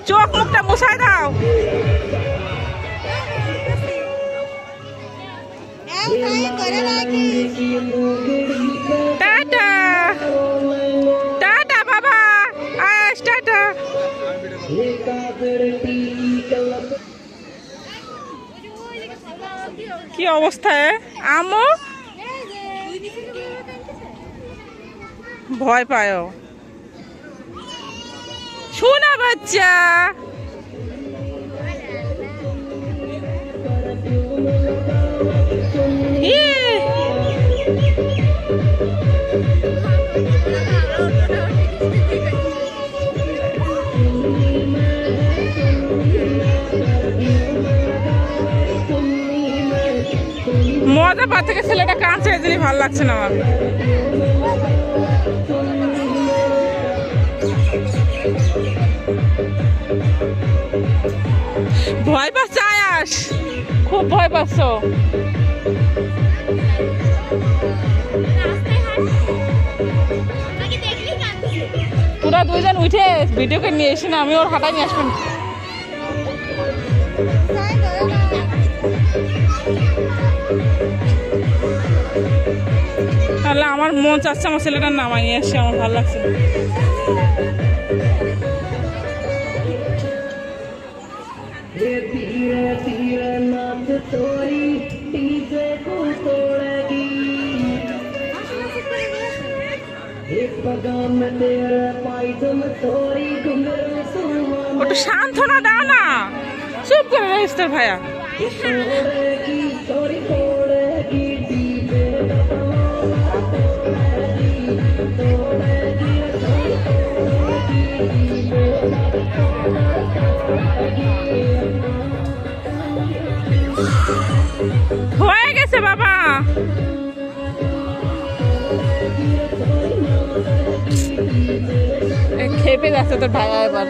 চোখ মুখটা মুছাই দাও। টাটা টাটা বাবা, আস টাটা। কি অবস্থা? আমো ভয় পায়, শোনা বাচ্চা। মজা পা থেকে ছেলেটা কাঁদছে, এই জন্যই ভালো লাগছে না আমার। ভয় পাচ্ছ আয়াস, খুব ভয় পাচ্ছ। তোরা দুইজন উঠে ভিডিওকে নিয়ে এসে না, আমি ওর হাঁটাই নিয়ে আসবেন। তাহলে আমার মন চাচ্ছে আমার ছেলেটার নামাই নিয়ে এসে, আমার ভালো লাগছে। একটু সান্ত্বনা দাও না, চুপ করে রয়েছে তোর ভাইয়া। হয়ে গেছে বাবা। খেপে যাচ্ছে তোর ভাইয়া এবার।